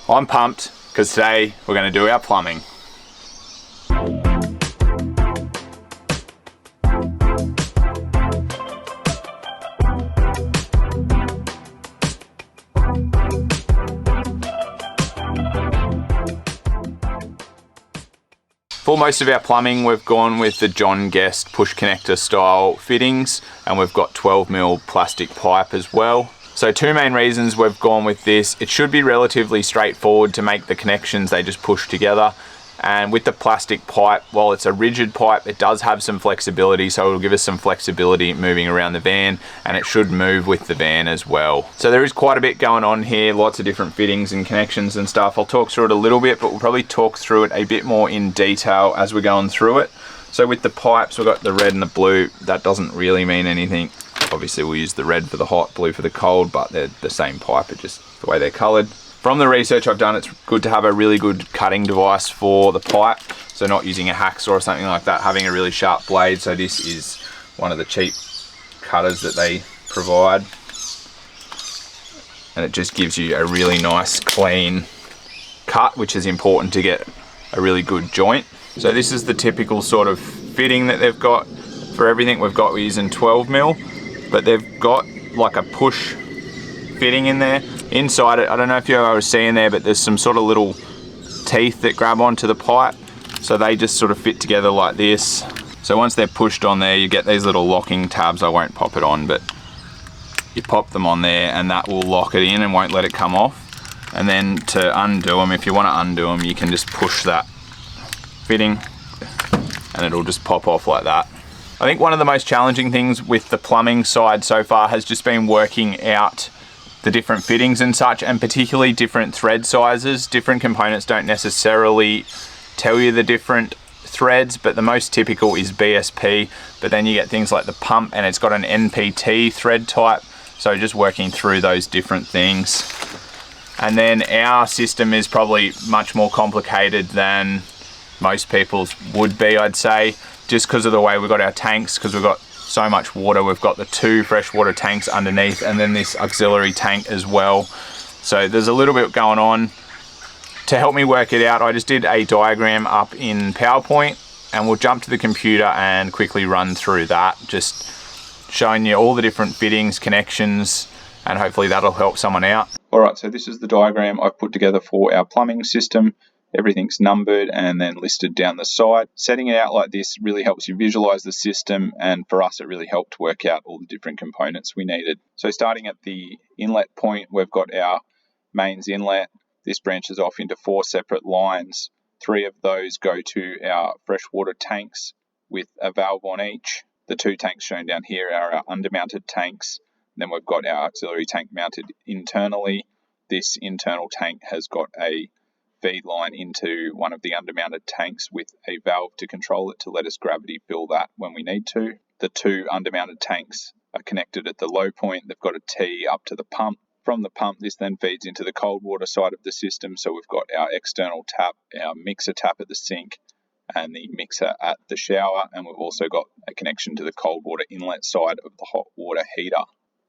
I'm pumped because today we're going to do our plumbing. For most of our plumbing, we've gone with the John Guest push connector style fittings, and we've got 12mm plastic pipe as well. So two main reasons we've gone with this. It should be relatively straightforward to make the connections, they just push together. And with the plastic pipe, while it's a rigid pipe, it does have some flexibility, so it'll give us some flexibility moving around the van, and it should move with the van as well. So there is quite a bit going on here, lots of different fittings and connections and stuff. I'll talk through it a little bit, but we'll probably talk through it a bit more in detail as we're going through it. So with the pipes, we've got the red and the blue. That doesn't really mean anything. Obviously we'll use the red for the hot, blue for the cold, but they're the same pipe, it's just the way they're colored. From the research I've done, it's good to have a really good cutting device for the pipe. So not using a hacksaw or something like that, having a really sharp blade. So this is one of the cheap cutters that they provide. And it just gives you a really nice clean cut, which is important to get a really good joint. So this is the typical sort of fitting that they've got for everything. We're using 12mm, but they've got like a push fitting in there. Inside it, I don't know if you're able to see in there, but there's some sort of little teeth that grab onto the pipe. So they just sort of fit together like this. So once they're pushed on there, you get these little locking tabs. I won't pop it on, but you pop them on there and that will lock it in and won't let it come off. And then to undo them, if you want to undo them, you can just push that fitting and it'll just pop off like that. I think one of the most challenging things with the plumbing side so far has just been working out the different fittings and such, and particularly different thread sizes. Different components don't necessarily tell you the different threads, but the most typical is BSP, but then you get things like the pump and it's got an NPT thread type. So just working through those different things. And then our system is probably much more complicated than most people's would be, I'd say, just because of the way we've got our tanks, because we've got so much water. We've got the 2 freshwater tanks underneath and then this auxiliary tank as well. So there's a little bit going on. To help me work it out, I just did a diagram up in PowerPoint, and we'll jump to the computer and quickly run through that, just showing you all the different fittings, connections, and hopefully that'll help someone out. All right, so this is the diagram I've put together for our plumbing system. Everything's numbered and then listed down the side. Setting it out like this really helps you visualize the system, and for us it really helped work out all the different components we needed. So starting at the inlet point, we've got our mains inlet. This branches off into 4 separate lines. 3 of those go to our freshwater tanks with a valve on each. The 2 tanks shown down here are our undermounted tanks. Then we've got our auxiliary tank mounted internally. This internal tank has got a feed line into one of the undermounted tanks with a valve to control it to let us gravity fill that when we need to. The 2 undermounted tanks are connected at the low point. They've got a T up to the pump. From the pump, this then feeds into the cold water side of the system. So we've got our external tap, our mixer tap at the sink, and the mixer at the shower. And we've also got a connection to the cold water inlet side of the hot water heater.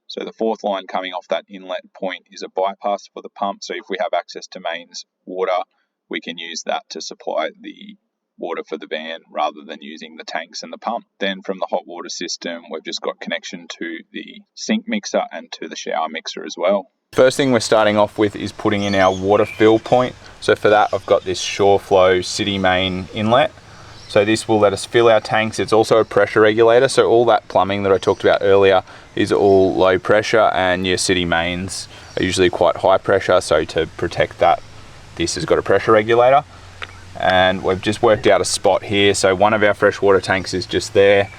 So the 4th line coming off that inlet point is a bypass for the pump. So if we have access to mains water, we can use that to supply the water for the van rather than using the tanks and the pump. Then from the hot water system, we've just got connection to the sink mixer and to the shower mixer as well. First thing we're starting off with is putting in our water fill point. So for that, I've got this Shurflo city main inlet. So this will let us fill our tanks. It's also a pressure regulator. So all that plumbing that I talked about earlier is all low pressure, and your city mains are usually quite high pressure. So to protect that, this has got a pressure regulator. And we've just worked out a spot here. So one of our freshwater tanks is just there.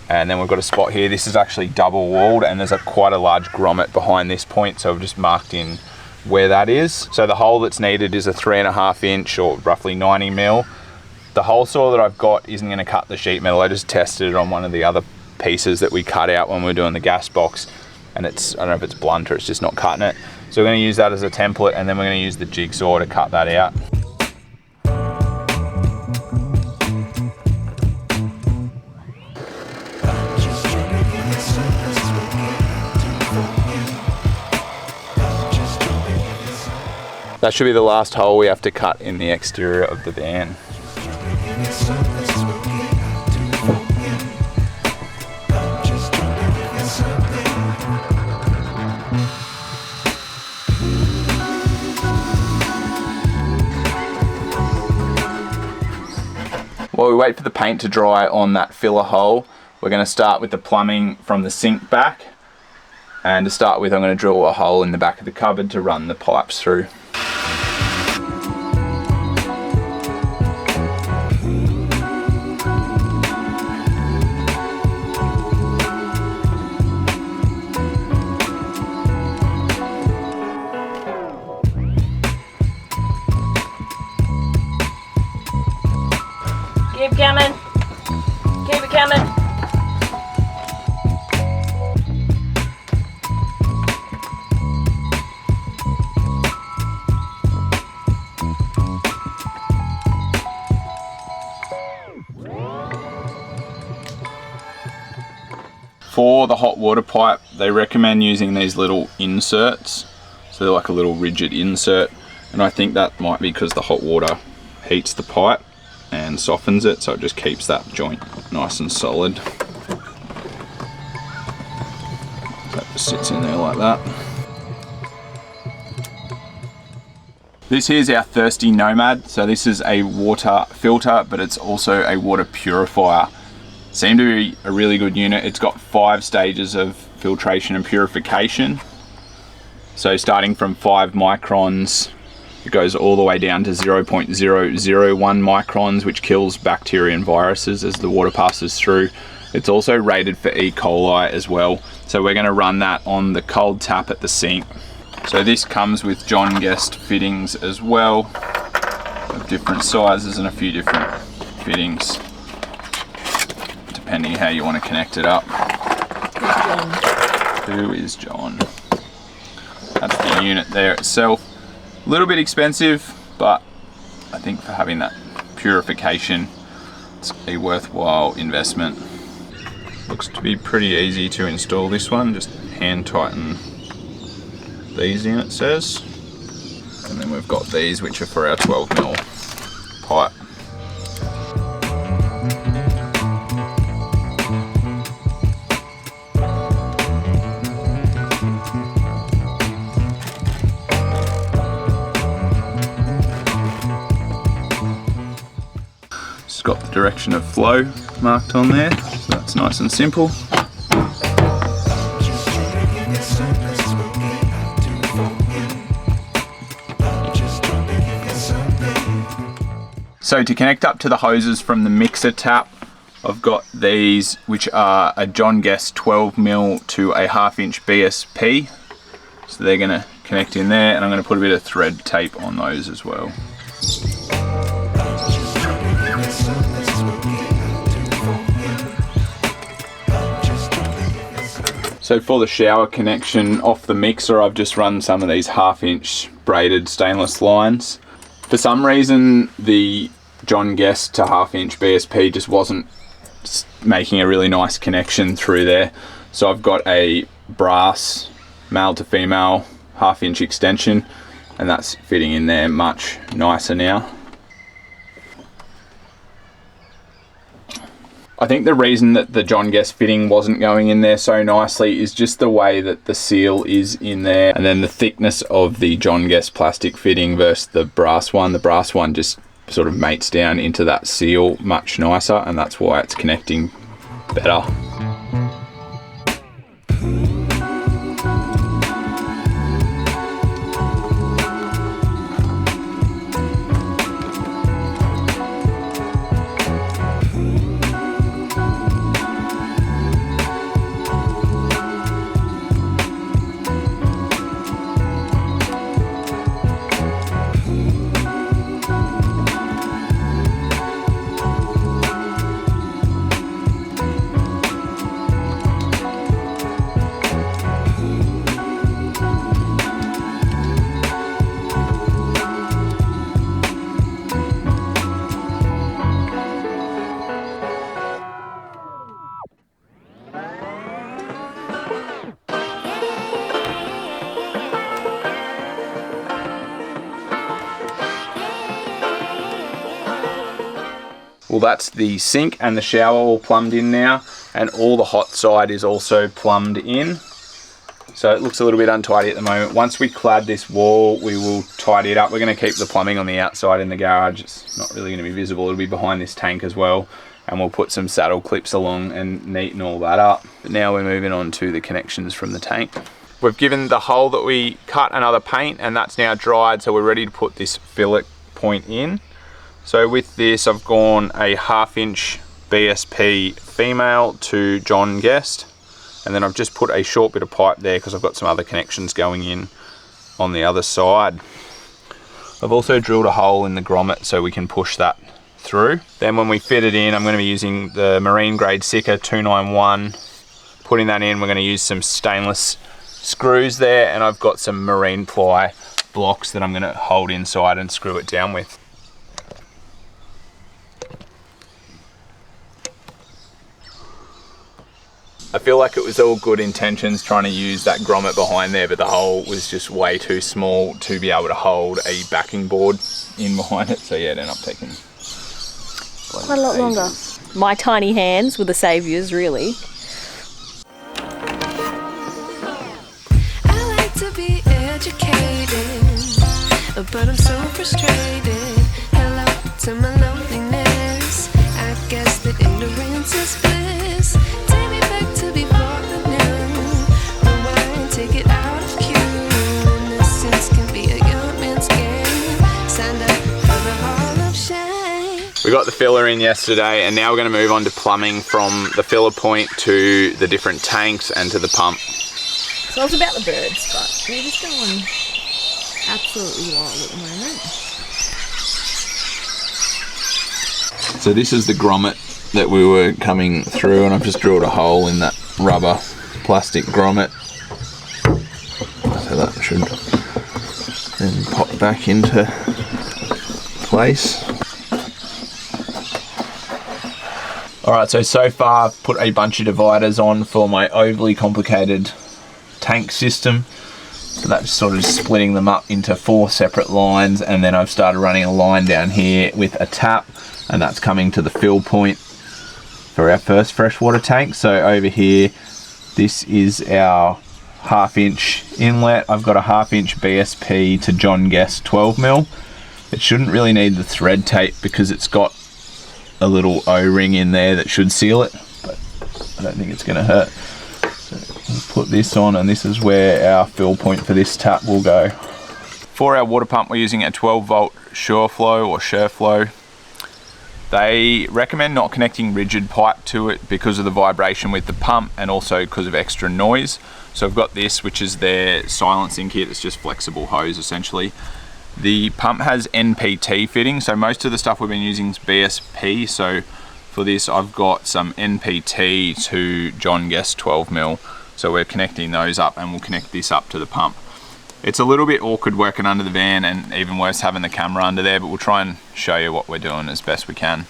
And then we've got a spot here. This is actually double walled, and there's quite a large grommet behind this point. So we've just marked in where that is. So the hole that's needed is a 3.5 inch or roughly 90mm. The hole saw that I've got isn't going to cut the sheet metal. I just tested it on one of the other pieces that we cut out when we were doing the gas box, and it's, I don't know if it's blunt or it's just not cutting it. So we're going to use that as a template, and then we're going to use the jigsaw to cut that out. That should be the last hole we have to cut in the exterior of the van. While we wait for the paint to dry on that filler hole, we're going to start with the plumbing from the sink back. And to start with, I'm going to drill a hole in the back of the cupboard to run the pipes through. Keep coming. Keep it coming. For the hot water pipe, they recommend using these little inserts. So they're like a little rigid insert. And I think that might be because the hot water heats the pipe and softens it, so it just keeps that joint nice and solid. That just sits in there like that. This here's our Thirsty Nomad. So this is a water filter, but it's also a water purifier. Seemed to be a really good unit. It's got 5 stages of filtration and purification. So starting from 5 microns, it goes all the way down to 0.001 microns, which kills bacteria and viruses as the water passes through. It's also rated for E. coli as well. So we're going to run that on the cold tap at the sink. So this comes with John Guest fittings as well, of different sizes and a few different fittings, depending how you want to connect it up. Who is John? That's the unit there itself. A little bit expensive, but I think for having that purification, it's a worthwhile investment. Looks to be pretty easy to install this one. Just hand tighten these in, it says. And then we've got these, which are for our 12mm pipe. Got the direction of flow marked on there, so that's nice and simple. So to connect up to the hoses from the mixer tap, I've got these, which are a John Guest 12mm to a 1/2 inch BSP. So they're going to connect in there, and I'm going to put a bit of thread tape on those as well. So for the shower connection off the mixer, I've just run some of these 1/2 inch braided stainless lines. For some reason, the John Guest to 1/2 inch BSP just wasn't making a really nice connection through there. So I've got a brass male to female 1/2 inch extension, and that's fitting in there much nicer now. I think the reason that the John Guest fitting wasn't going in there so nicely is just the way that the seal is in there, and then the thickness of the John Guest plastic fitting versus the brass one. The brass one just sort of mates down into that seal much nicer, and that's why it's connecting better. Well, that's the sink and the shower all plumbed in now, and all the hot side is also plumbed in. So it looks a little bit untidy at the moment. Once we clad this wall, we will tidy it up. We're going to keep the plumbing on the outside in the garage. It's not really going to be visible. It'll be behind this tank as well. And we'll put some saddle clips along and neaten all that up. But now we're moving on to the connections from the tank. We've given the hole that we cut another paint, and that's now dried. So we're ready to put this fillet point in. So with this, I've gone a 1/2 inch BSP female to John Guest. And then I've just put a short bit of pipe there because I've got some other connections going in on the other side. I've also drilled a hole in the grommet so we can push that through. Then when we fit it in, I'm going to be using the marine grade Sika 291. Putting that in, we're going to use some stainless screws there, and I've got some marine ply blocks that I'm going to hold inside and screw it down with. I feel like it was all good intentions trying to use that grommet behind there, but the hole was just way too small to be able to hold a backing board in behind it. So yeah, it ended up taking quite a lot longer. My tiny hands were the saviours, really. I like to be educated, but I'm so frustrated. Hello to my loneliness. I guess that ignorance is bliss. Take me back to before the new. Rewind, take it out of cue. Innocence can be a young man's game. Stand up for the hall of shame. We got the filler in yesterday, and now we're going to move on to plumbing from the filler point to the different tanks and to the pump. So it's about the birds, but we're just going absolutely wild at the moment. So this is the grommet that we were coming through, and I've just drilled a hole in that rubber plastic grommet. So that should then pop back into place. Alright, so far I've put a bunch of dividers on for my overly complicated tank system. So that's sort of splitting them up into 4 separate lines, and then I've started running a line down here with a tap, and that's coming to the fill point for our first freshwater tank. So over here, this is our 1/2 inch inlet. I've got a 1/2 inch BSP to John Guest 12mm. It shouldn't really need the thread tape because it's got a little O-ring in there that should seal it, but I don't think it's going to hurt. So we'll put this on, and this is where our fill point for this tap will go. For our water pump, we're using a 12 volt Shurflo or Shurflo. They recommend not connecting rigid pipe to it because of the vibration with the pump, and also because of extra noise. So I've got this, which is their silencing kit. It's just flexible hose essentially. The pump has NPT fitting, so most of the stuff we've been using is BSP. So for this, I've got some NPT to John Guest 12mm. So we're connecting those up, and we'll connect this up to the pump. It's a little bit awkward working under the van, and even worse having the camera under there, but we'll try and show you what we're doing as best we can.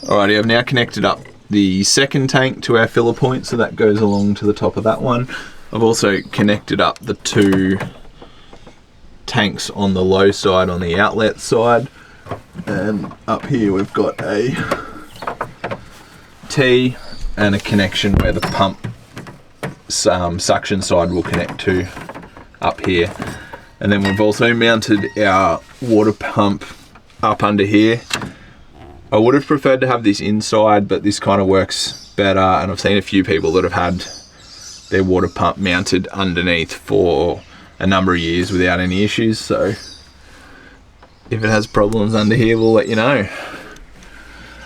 Alrighty, I've now connected up the second tank to our filler point, so that goes along to the top of that one. I've also connected up the 2 tanks on the low side on the outlet side, and up here we've got a T and a connection where the pump suction side will connect to up here. And then we've also mounted our water pump up under here. I would have preferred to have this inside, but this kind of works better, and I've seen a few people that have had their water pump mounted underneath for a number of years without any issues. So if it has problems under here, we'll let you know.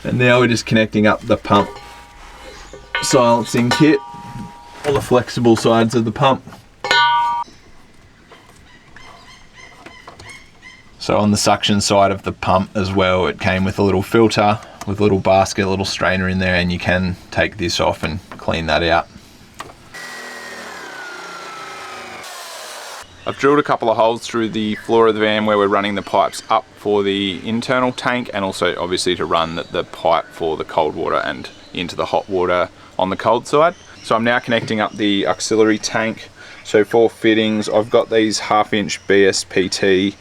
And now we're just connecting up the pump silencing kit on the flexible sides of the pump. So on the suction side of the pump as well, it came with a little filter with a little basket, a little strainer in there, and you can take this off and clean that out. I've drilled a couple of holes through the floor of the van where we're running the pipes up for the internal tank, and also obviously to run the pipe for the cold water and into the hot water on the cold side. So I'm now connecting up the auxiliary tank. So for fittings, I've got these 1/2 inch BSPT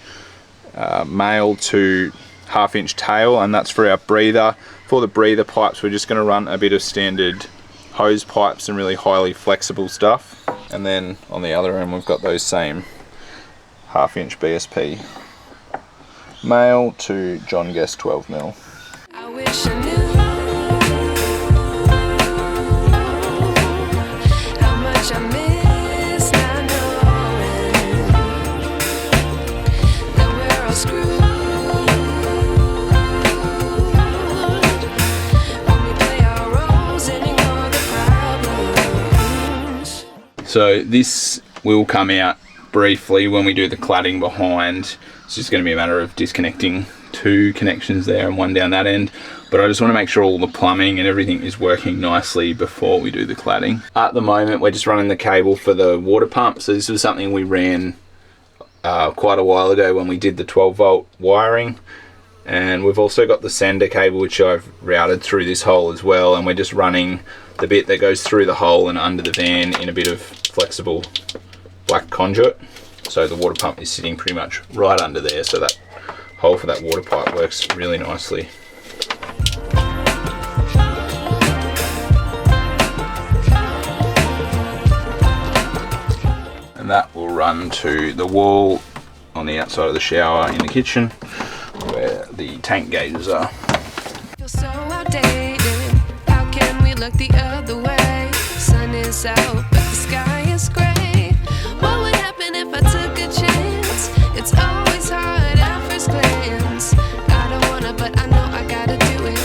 male to 1/2 inch tail, and that's for our breather. For the breather pipes, we're just going to run a bit of standard hose pipes and really highly flexible stuff. And then on the other end, we've got those same 1/2 inch BSP male to John Guest 12mm. I wish I knew how much I miss not knowing that we're all screwed when we play our roles and ignore the problems. So this will come out briefly when we do the cladding behind. It's just going to be a matter of disconnecting 2 connections there and 1 down that end, but I just want to make sure all the plumbing and everything is working nicely before we do the cladding. At the moment we're just running the cable for the water pump, so this was something we ran quite a while ago when we did the 12-volt wiring, and we've also got the sender cable which I've routed through this hole as well, and we're just running the bit that goes through the hole and under the van in a bit of flexible black conduit. So the water pump is sitting pretty much right under there, so that hole for that water pipe works really nicely. And that will run to the wall on the outside of the shower in the kitchen where the tank gauges are. Feel so outdated. How can we look the other way? Sun is out, but the sky is gray. What would happen if I took a chance? It's always hard at first glance. I don't wanna, but I know I gotta do it.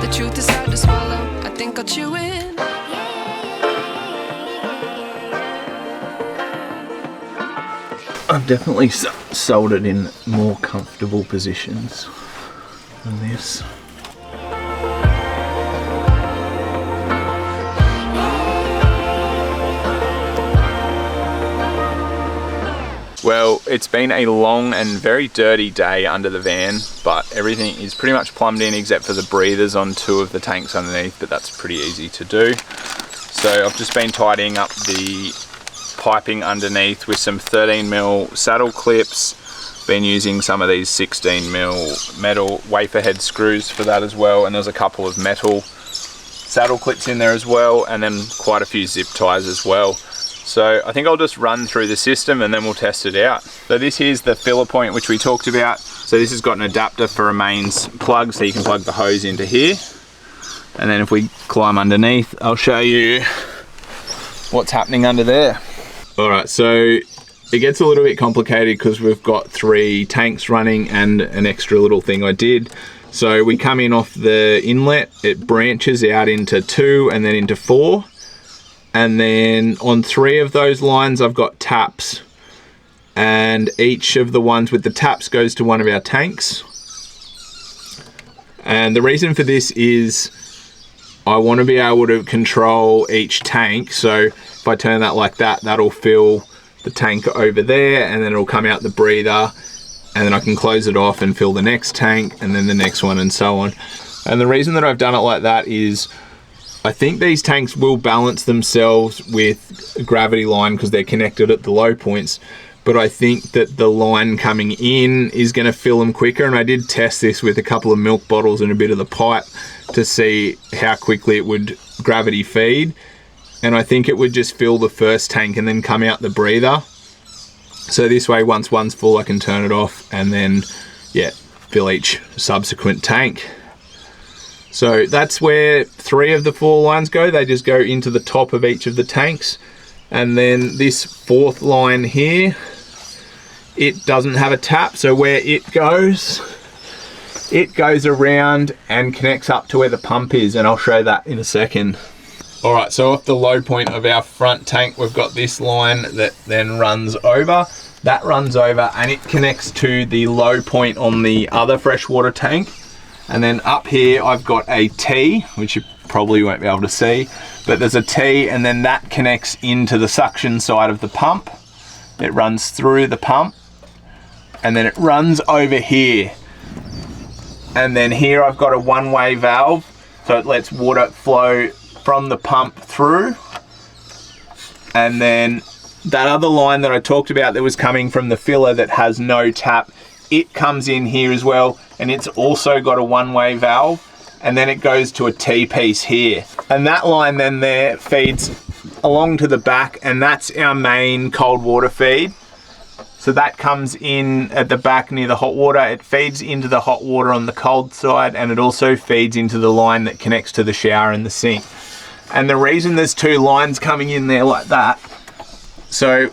The truth is hard to swallow. I think I'll chew it. I've definitely soldered in more comfortable positions than this. Well, it's been a long and very dirty day under the van, but everything is pretty much plumbed in except for the breathers on 2 of the tanks underneath, but that's pretty easy to do. So I've just been tidying up the piping underneath with some 13mm saddle clips. Been using some of these 16mm metal wafer head screws for that as well, and there's a couple of metal saddle clips in there as well, and then quite a few zip ties as well. So I think I'll just run through the system and then we'll test it out. So this here's the filler point which we talked about. So this has got an adapter for a mains plug, so you can plug the hose into here. And then if we climb underneath, I'll show you what's happening under there. All right, so it gets a little bit complicated because we've got 3 tanks running and an extra little thing I did. So we come in off the inlet, it branches out into 2 and then into 4. And then on 3 of those lines, I've got taps. And each of the ones with the taps goes to one of our tanks. And the reason for this is I want to be able to control each tank. So if I turn that like that, that'll fill the tank over there, and then it'll come out the breather, and then I can close it off and fill the next tank, and then the next one, and so on. And the reason that I've done it like that is I think these tanks will balance themselves with a gravity line because they're connected at the low points, but I think that the line coming in is going to fill them quicker. And I did test this with a couple of milk bottles and a bit of the pipe to see how quickly it would gravity feed, and I think it would just fill the first tank and then come out the breather. So this way, once one's full, I can turn it off and then, yeah, fill each subsequent tank. So that's where 3 of the 4 lines go. They just go into the top of each of the tanks. And then this 4th line here, it doesn't have a tap. So where it goes around and connects up to where the pump is. And I'll show that in a second. All right, so off the low point of our front tank, we've got this line that then runs over. That runs over and it connects to the low point on the other freshwater tank. And then up here, I've got a T, which you probably won't be able to see, but there's a T, and then that connects into the suction side of the pump. It runs through the pump, and then it runs over here. And then here I've got a one-way valve, so it lets water flow from the pump through. And then that other line that I talked about that was coming from the filler that has no tap it comes in here as well, and it's also got a one-way valve, and then it goes to a T-piece here. And that line then there feeds along to the back, and that's our main cold water feed. So that comes in at the back near the hot water. It feeds into the hot water on the cold side, and it also feeds into the line that connects to the shower and the sink. And the reason there's two lines coming in there like that, so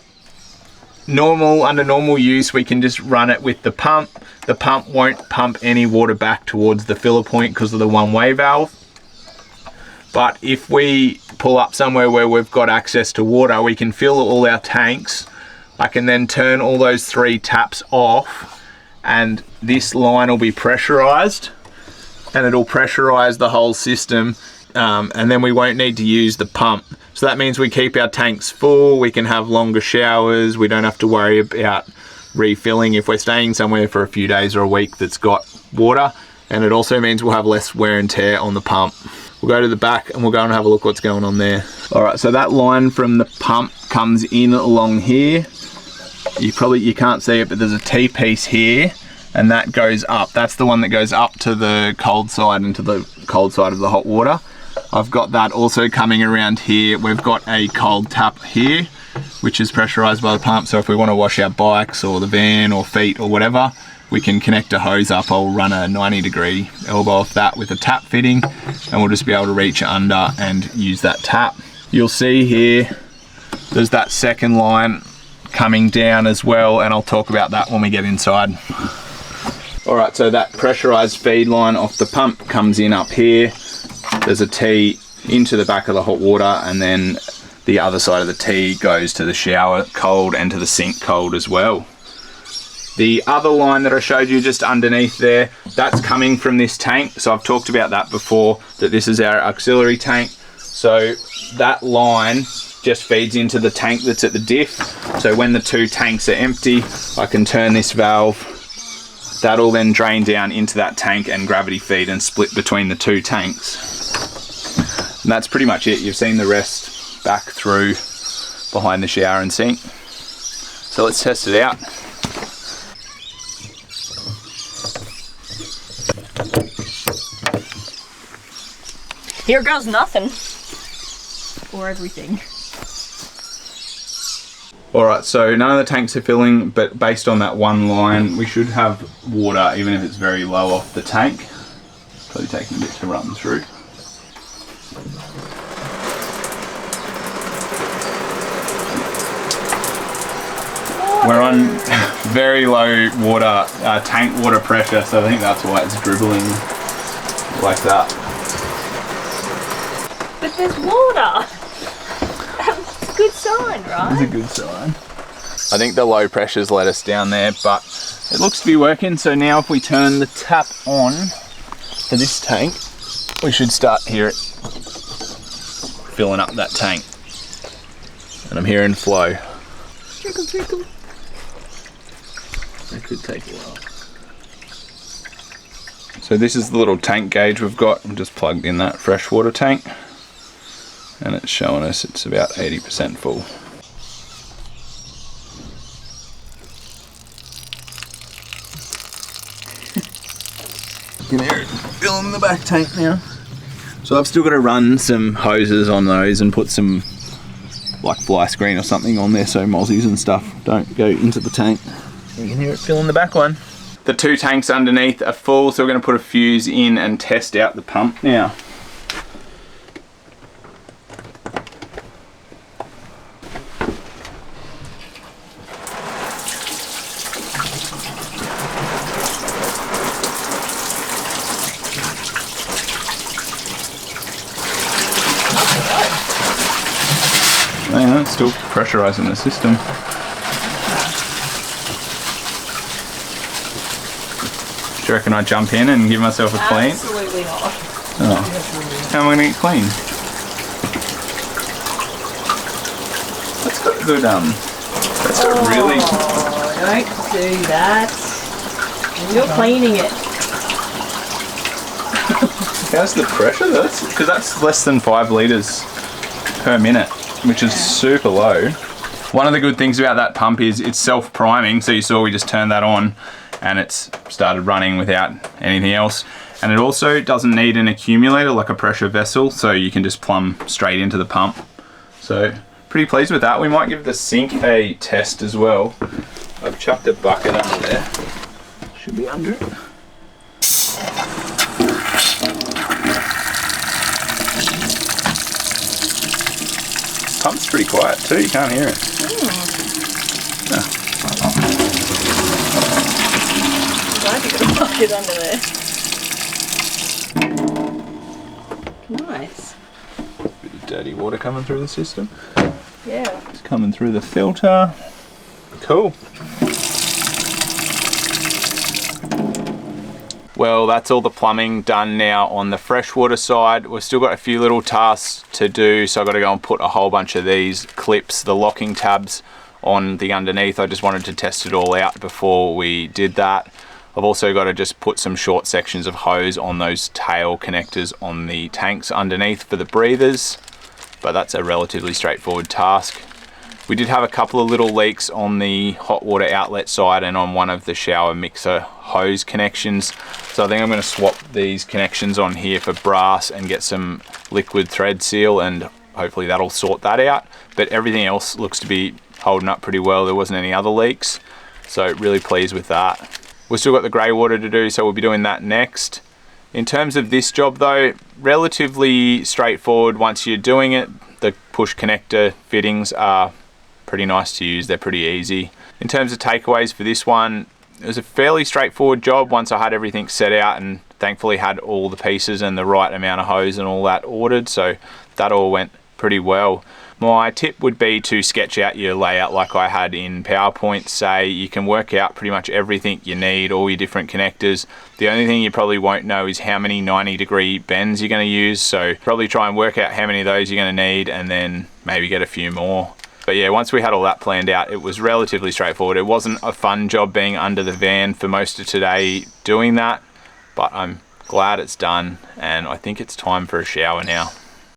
under normal use, we can just run it with the pump. The pump won't pump any water back towards the filler point because of the one-way valve. But if we pull up somewhere where we've got access to water, we can fill all our tanks. I can then turn all those 3 taps off, and this line will be pressurized, and it'll pressurize the whole system, and then we won't need to use the pump. So that means we keep our tanks full, we can have longer showers, we don't have to worry about refilling if we're staying somewhere for a few days or a week that's got water, and it also means we'll have less wear and tear on the pump. We'll go to the back and we'll go and have a look what's going on there. All right, so that line from the pump comes in along here. You can't see it, but there's a T-piece here, and that goes up. That's the one that goes up to the cold side and to the cold side of the hot water. I've got that also coming around here. We've got a cold tap here, which is pressurized by the pump. So if we want to wash our bikes or the van or feet or whatever, we can connect a hose up. I'll run a 90-degree elbow off that with a tap fitting, and we'll just be able to reach under and use that tap. You'll see here, there's that second line coming down as well, and I'll talk about that when we get inside. All right, so that pressurized feed line off the pump comes in up here. There's a T into the back of the hot water, and then the other side of the T goes to the shower cold and to the sink cold as well. The other line that I showed you just underneath there, that's coming from this tank. So I've talked about that before, that this is our auxiliary tank. So that line just feeds into the tank that's at the diff. So when the 2 tanks are empty, I can turn this valve. That'll then drain down into that tank and gravity feed and split between the 2 tanks. And that's pretty much it. You've seen the rest back through behind the shower and sink. So let's test it out. Here goes nothing. Or everything. Alright, so none of the tanks are filling, but based on that one line, we should have water even if it's very low off the tank. Probably taking a bit to run through. We're on very low water, tank water pressure, so I think that's why it's dribbling like that. But there's water. That's a good sign, right? It's a good sign. I think the low pressure's let us down there, but it looks to be working. So now if we turn the tap on for this tank, we should start hear it filling up that tank. And I'm hearing flow. Trickle, trickle. It could take a while. So this is the little tank gauge we've got. I'm just plugged in that freshwater tank, and it's showing us it's about 80% full. You can hear it filling the back tank now. So I've still got to run some hoses on those and put some like fly screen or something on there so mozzies and stuff don't go into the tank. You can hear it filling the back one. The 2 tanks underneath are full, so we're going to put a fuse in and test out the pump now. Yeah, it's still pressurizing the system. Do you reckon I jump in and give myself a clean? Absolutely not. Oh. How am I going to get clean? That's got good, that's got really... Don't do that. You're cleaning it. How's the pressure? Because that's less than 5 litres per minute, which is super low. One of the good things about that pump is it's self-priming, so you saw we just turned that on, and it's started running without anything else. And it also doesn't need an accumulator like a pressure vessel, so you can just plumb straight into the pump. So pretty pleased with that. We might give the sink a test as well. I've chucked a bucket under there. Should be under it. Pump's pretty quiet too, you can't hear it. Glad you got a bucket under there. Nice. Bit of dirty water coming through the system. Yeah. It's coming through the filter. Cool. Well, that's all the plumbing done now on the freshwater side. We've still got a few little tasks to do, so I've got to go and put a whole bunch of these clips, the locking tabs, on the underneath. I just wanted to test it all out before we did that. I've also got to just put some short sections of hose on those tail connectors on the tanks underneath for the breathers, but that's a relatively straightforward task. We did have a couple of little leaks on the hot water outlet side and on one of the shower mixer hose connections. So I think I'm going to swap these connections on here for brass and get some liquid thread seal, and hopefully that'll sort that out. But everything else looks to be holding up pretty well. There wasn't any other leaks, so really pleased with that. We've still got the grey water to do, so we'll be doing that next. In terms of this job though, relatively straightforward once you're doing it. The push connector fittings are pretty nice to use, they're pretty easy. In terms of takeaways for this one, it was a fairly straightforward job once I had everything set out and thankfully had all the pieces and the right amount of hose and all that ordered, so that all went pretty well. My tip would be to sketch out your layout like I had in PowerPoint. Say you can work out pretty much everything you need, all your different connectors. The only thing you probably won't know is how many 90-degree bends you're going to use, so probably try and work out how many of those you're going to need and then maybe get a few more. But yeah, once we had all that planned out, it was relatively straightforward. It wasn't a fun job being under the van for most of today doing that, but I'm glad it's done, and I think it's time for a shower now.